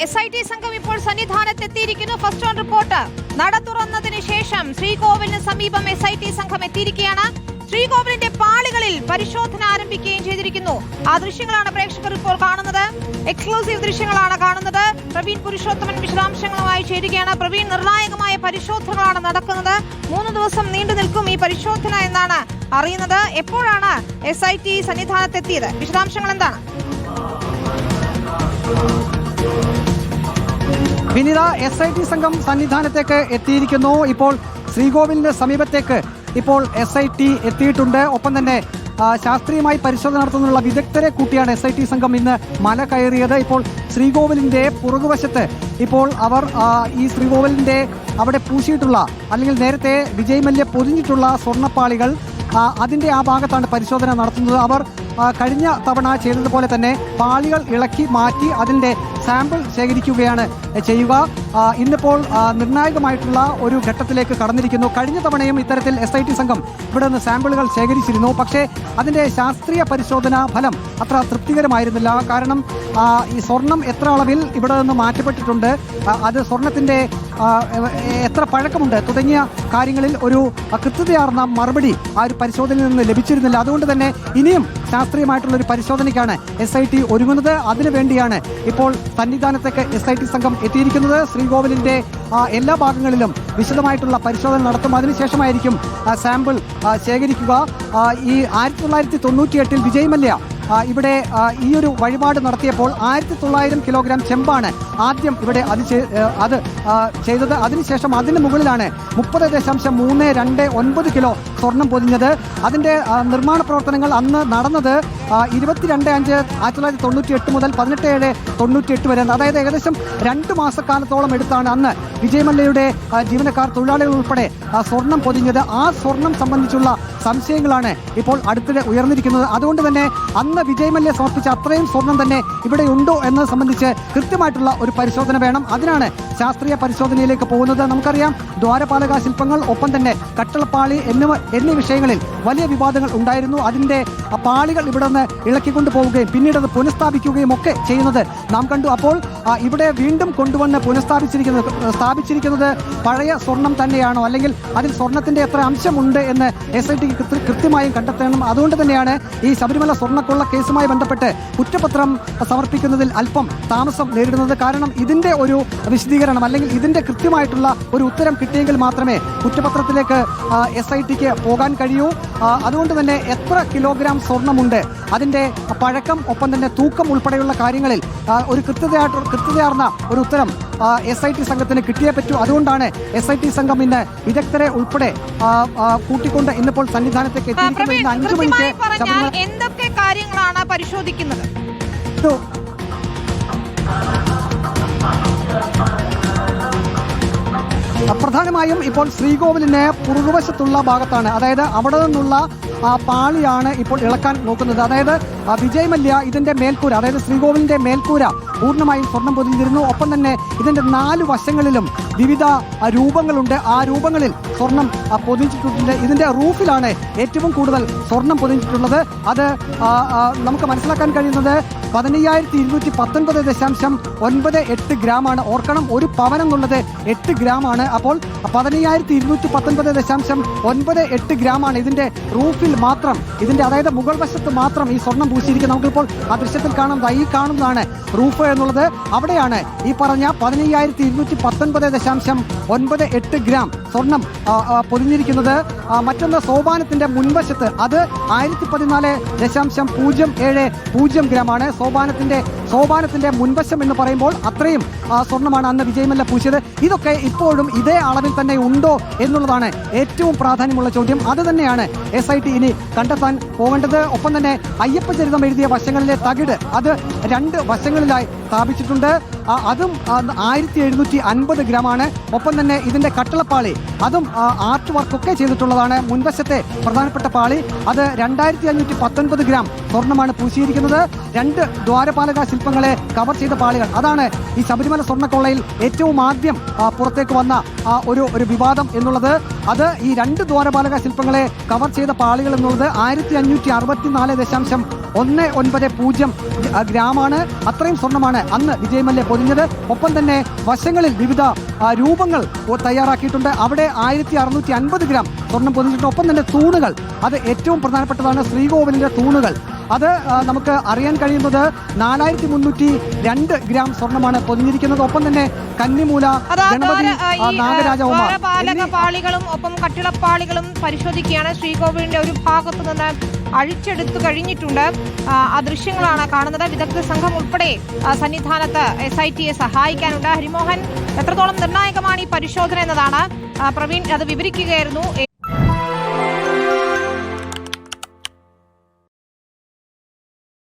SIT സംഘം ഇപ്പോൾ സന്നിധാനത്തെത്തിയിരിക്കുന്നു. First on report. നട തുറന്നതിന് ശേഷം ശ്രീകോവിലിന് സമീപം SIT സംഘം എത്തിയിരിക്കുകയാണ്. ശ്രീകോവിലിന്റെ പാളികളിൽ പരിശോധന ആരംഭിക്കുകയും ചെയ്തിരിക്കുന്നു. ആ ദൃശ്യങ്ങളാണ് പ്രേക്ഷകർ ഇപ്പോൾ കാണുന്നത്. എക്സ്ക്ലൂസീവ് ദൃശ്യങ്ങളാണ് കാണുന്നത്. പ്രവീൺ പുരുഷോത്തമൻ വിശദാംശങ്ങളുമായി ചേരുകയാണ്. പ്രവീൺ, നിർണായകമായ പരിശോധനകളാണ് നടക്കുന്നത്. 3 ദിവസം നീണ്ടു നിൽക്കും ഈ പരിശോധന എന്നാണ് അറിയുന്നത്. എപ്പോഴാണ് SIT സന്നിധാനത്തെത്തിയത്? വിശദാംശങ്ങൾ എന്താണ്? വിനിത, SIT സംഘം സന്നിധാനത്തേക്ക് എത്തിയിരിക്കുന്നു. ഇപ്പോൾ ശ്രീകോവിലിന്റെ സമീപത്തേക്ക് ഇപ്പോൾ SIT എത്തിയിട്ടുണ്ട്. ഒപ്പം തന്നെ ശാസ്ത്രീയമായി പരിശോധന നടത്തുന്നുള്ള വിദഗ്ധരെ കൂട്ടിയാണ് SIT സംഘം ഇന്ന് മല കയറിയത്. ഇപ്പോൾ ശ്രീകോവിലിന്റെ പുറകുവശത്ത് ഇപ്പോൾ അവർ ഈ ശ്രീകോവിലിന്റെ അവിടെ പൂശിയിട്ടുള്ള അല്ലെങ്കിൽ നേരത്തെ വിജയ് മല്യ പൊതിഞ്ഞിട്ടുള്ള സ്വർണ്ണപ്പാളികൾ അതിന്റെ ആ ഭാഗത്താണ് പരിശോധന നടത്തുന്നത്. അവർ കഴിഞ്ഞ തവണ ചെയ്തതുപോലെ തന്നെ പാളികൾ ഇളക്കി മാറ്റി അതിന്റെ സാമ്പിൾ ശേഖരിക്കുകയാണ് ചെയ്യുക. ഇന്നിപ്പോൾ നിർണായകമായിട്ടുള്ള ഒരു ഘട്ടത്തിലേക്ക് കടന്നിരിക്കുന്നു. കഴിഞ്ഞ തവണയും ഇത്തരത്തിൽ SIT സംഘം ഇവിടെ നിന്ന് സാമ്പിളുകൾ ശേഖരിച്ചിരുന്നു. പക്ഷേ അതിന്റെ ശാസ്ത്രീയ പരിശോധനാ ഫലം അത്ര തൃപ്തികരമായിരുന്നില്ല. കാരണം ഈ സ്വർണം എത്ര അളവിൽ ഇവിടെ നിന്ന് മാറ്റപ്പെട്ടിട്ടുണ്ട്, അത് സ്വർണത്തിന്റെ എത്ര പഴക്കമുണ്ട് തുടങ്ങിയ കാര്യങ്ങളിൽ ഒരു കൃത്യതയാർന്ന മറുപടി ആ ഒരു പരിശോധനയിൽ നിന്ന് ലഭിച്ചിരുന്നില്ല. അതുകൊണ്ട് തന്നെ ഇനിയും ശാസ്ത്രീയമായിട്ടുള്ള ഒരു പരിശോധനയ്ക്കാണ് SIT ഒരുങ്ങുന്നത്. അതിനുവേണ്ടിയാണ് ഇപ്പോൾ സന്നിധാനത്തേക്ക് SIT സംഘം എത്തിയിരിക്കുന്നത്. ശ്രീകോവിലിന്റെ എല്ലാ ഭാഗങ്ങളിലും വിശദമായിട്ടുള്ള പരിശോധന നടത്തും. അതിനുശേഷമായിരിക്കും സാമ്പിൾ ശേഖരിക്കുക. ഈ 1998 വിജയ് മല്യ ഇവിടെ ഈ ഒരു വഴിപാട് നടത്തിയപ്പോൾ 1900 കിലോഗ്രാം ചെമ്പാണ് ആദ്യം ഇവിടെ അത് ചെയ്തത്. അതിനുശേഷം അതിന് മുകളിലാണ് 30.329 കിലോ സ്വർണം പൊതിഞ്ഞത്. അതിന്റെ നിർമ്മാണ പ്രവർത്തനങ്ങൾ അന്ന് നടന്നത് 22/5/1998 മുതൽ 18/7/98 വരെ, അതായത് ഏകദേശം 2 മാസക്കാലത്തോളം എടുത്താണ് അന്ന് വിജയ് മല്യയുടെ ജീവനക്കാർ, തൊഴിലാളികൾ ഉൾപ്പെടെ സ്വർണം പൊതിഞ്ഞത്. ആ സ്വർണം സംബന്ധിച്ചുള്ള സംശയങ്ങളാണ് ഇപ്പോൾ അടുത്തിടെ ഉയർന്നിരിക്കുന്നത്. അതുകൊണ്ട് തന്നെ അന്ന് വിജയ് മല്യ സമർപ്പിച്ച അത്രയും സ്വർണം തന്നെ ഇവിടെ ഉണ്ടോ എന്നത് സംബന്ധിച്ച് കൃത്യമായിട്ടുള്ള ഒരു പരിശോധന വേണം. അതിനാണ് ശാസ്ത്രീയ പരിശോധനയിലേക്ക് പോകുന്നത്. നമുക്കറിയാം, ദ്വാരപാലക ശില്പങ്ങൾ ഒപ്പം തന്നെ കട്ടളപ്പാളി എന്നീ വിഷയങ്ങളിൽ വലിയ വിവാദങ്ങൾ ഉണ്ടായിരുന്നു. അതിന്റെ പാളികൾ ഇവിടെ നിന്ന് ഇളക്കിക്കൊണ്ടു പോവുകയും പിന്നീട് അത് പുനഃസ്ഥാപിക്കുകയും ഒക്കെ ചെയ്യുന്നത് നാം കണ്ടു. അപ്പോൾ ഇവിടെ വീണ്ടും കൊണ്ടുവന്ന് സ്ഥാപിച്ചിരിക്കുന്നത് പഴയ സ്വർണം തന്നെയാണോ, അല്ലെങ്കിൽ അതിൽ സ്വർണത്തിന്റെ എത്ര അംശമുണ്ട് എന്ന് SIT കൃത്യമായും കണ്ടെത്തണം. അതുകൊണ്ട് തന്നെയാണ് ഈ ശബരിമല സ്വർണ്ണക്കൊള്ള കേസുമായി ബന്ധപ്പെട്ട് കുറ്റപത്രം സമർപ്പിക്കുന്നതിൽ അല്പം താമസം നേരിടുന്നത്. കാരണം ഇതിന്റെ ഒരു വിശദീകരണം അല്ലെങ്കിൽ ഇതിന്റെ കൃത്യമായിട്ടുള്ള ഒരു ഉത്തരം കിട്ടിയെങ്കിൽ മാത്രമേ കുറ്റപത്രത്തിലേക്ക് SITക്ക് പോകാൻ കഴിയൂ. അതുകൊണ്ട് തന്നെ എത്ര കിലോഗ്രാം സ്വർണമുണ്ട്, അതിന്റെ പഴക്കം ഒപ്പം തന്നെ തൂക്കം ഉൾപ്പെടെയുള്ള കാര്യങ്ങളിൽ ഒരു കൃത്യതയാർന്ന ഒരു ഉത്തരം SIT സംഘത്തിന് കിട്ടിയേ പറ്റൂ. അതുകൊണ്ടാണ് SIT സംഘം ഇന്ന് വിദഗ്ധരെ ഉൾപ്പെടെ കൂട്ടിക്കൊണ്ട് ഇന്നിപ്പോൾ സന്നിധാനത്തേക്ക് എത്തിയിരിക്കുന്നത്. 5 മണിക്ക് എന്തൊക്കെ കാര്യങ്ങളാണ് പരിശോധിക്കുന്നത്? പ്രധാനമായും ഇപ്പോൾ ശ്രീകോവിലിന് പുറകുവശത്തുള്ള ഭാഗത്താണ്, അതായത് അവിടെ നിന്നുള്ള പാളിയാണ് ഇപ്പോൾ ഇളക്കാൻ നോക്കുന്നത്. അതായത് വിജയ് മല്യ ഇതിന്റെ മേൽക്കൂര, അതായത് ശ്രീകോവിലിന്റെ മേൽക്കൂര പൂർണ്ണമായും സ്വർണം പൊതിഞ്ഞിരുന്നു. ഒപ്പം തന്നെ ഇതിന്റെ 4 വശങ്ങളിലും വിവിധ രൂപങ്ങളുണ്ട്. ആ രൂപങ്ങളിൽ സ്വർണം പൊതിഞ്ഞിട്ടുണ്ട്. ഇതിന്റെ റൂഫിലാണ് ഏറ്റവും കൂടുതൽ സ്വർണം പൊതിഞ്ഞിട്ടുള്ളത്. അത് നമുക്ക് മനസ്സിലാക്കാൻ കഴിയുന്നത് 15,219.98 ഗ്രാമാണ്. ഓർക്കണം, ഒരു പവൻ എന്നുള്ളത് 8 ഗ്രാമാണ്. അപ്പോൾ 15,219.98 ഗ്രാമാണ് ഇതിന്റെ റൂഫിൽ മാത്രം, ഇതിന്റെ അതായത് മുകൾ വശത്ത് മാത്രം ഈ സ്വർണം പൂശിയിരിക്കുന്നത്. നമുക്കിപ്പോൾ ആ ദൃശ്യത്തിൽ കാണാം, ഈ കാണുന്നതാണ് റൂഫ് എന്നുള്ളത്. അവിടെയാണ് ഈ പറഞ്ഞ 15,219.98 ഗ്രാം സ്വർണം പൊതിഞ്ഞിരിക്കുന്നത്. മറ്റൊന്ന് സോപാനത്തിന്റെ മുൻവശത്ത്, അത് 1014.070 ഗ്രാമാണ്. സോപാനത്തിന്റെ മുൻവശം എന്ന് പറയുമ്പോൾ അത്രയും സ്വർണ്ണമാണ് അന്ന് വിജയ് മല്യ പൂശിയത്. ഇതൊക്കെ ഇപ്പോഴും ഇതേ അളവിൽ തന്നെ ഉണ്ടോ എന്നുള്ളതാണ് ഏറ്റവും പ്രാധാന്യമുള്ള ചോദ്യം. അത് തന്നെയാണ് SIT ഇനി കണ്ടെത്താൻ പോകേണ്ടത്. ഒപ്പം തന്നെ അയ്യപ്പ ചരിതം എഴുതിയ വശങ്ങളിലെ തകിട് അത് 2 വശങ്ങളിലായി സ്ഥാപിച്ചിട്ടുണ്ട്. അതും 1750 ഗ്രാമാണ്. ഒപ്പം തന്നെ ഇതിന്റെ കട്ടളപ്പാളി അതും ആർട്ട് വർക്കൊക്കെ ചെയ്തിട്ടുള്ളതാണ്. മുൻവശത്തെ പ്രധാനപ്പെട്ട പാളി അത് 2519 ഗ്രാം സ്വർണ്ണമാണ് പൂശിയിരിക്കുന്നത്. 2 ദ്വാരപാലക ശില്പങ്ങളെ കവർ ചെയ്ത പാളികൾ, അതാണ് ഈ ശബരിമല സ്വർണ്ണക്കൊള്ളയിൽ ഏറ്റവും ആദ്യം പുറത്തേക്ക് വന്ന ഒരു വിവാദം എന്നുള്ളത്. അത് ഈ 2 ദ്വാരപാലക ശില്പങ്ങളെ കവർ ചെയ്ത പാളികൾ എന്നുള്ളത് 1564.19 ഗ്രാമാണ്. അത്രയും സ്വർണ്ണമാണ് അന്ന് വിജയ് മല്യ പൊതിഞ്ഞത്. ഒപ്പം തന്നെ വശങ്ങളിൽ വിവിധ രൂപങ്ങൾ തയ്യാറാക്കിയിട്ടുണ്ട്. അവിടെ 1650 ഗ്രാം സ്വർണം പൊതിഞ്ഞിട്ടുണ്ട്. ഒപ്പം തന്നെ തൂണുകൾ, അത് ഏറ്റവും പ്രധാനപ്പെട്ടതാണ്. ശ്രീകോവിലിന്റെ തൂണുകൾ അത് നമുക്ക് അറിയാൻ കഴിയുന്നത് 4302 ഗ്രാം സ്വർണ്ണമാണ് പൊതിഞ്ഞിരിക്കുന്നത്. ഒപ്പം തന്നെ കന്നിമൂല, ഗണപതി, നാഗരാജകുമാർ പാളികളും ഒപ്പം കട്ടിളപ്പാളികളും പരിശോധിക്കുകയാണ്. ശ്രീകോവിലിന്റെ ഒരു ഭാഗത്തു നിന്ന് അഴിച്ചെടുത്തു കഴിഞ്ഞിട്ടുണ്ട്. ആ ദൃശ്യങ്ങളാണ് കാണുന്നത്. വിദഗ്ധ സംഘം ഉൾപ്പെടെ സന്നിധാനത്ത് SITയെ സഹായിക്കാനുണ്ട്. ഹരിമോഹൻ, എത്രത്തോളം നിർണായകമാണ് ഈ പരിശോധന എന്നതാണ് പ്രവീൺ അത് വിവരിക്കുകയായിരുന്നു.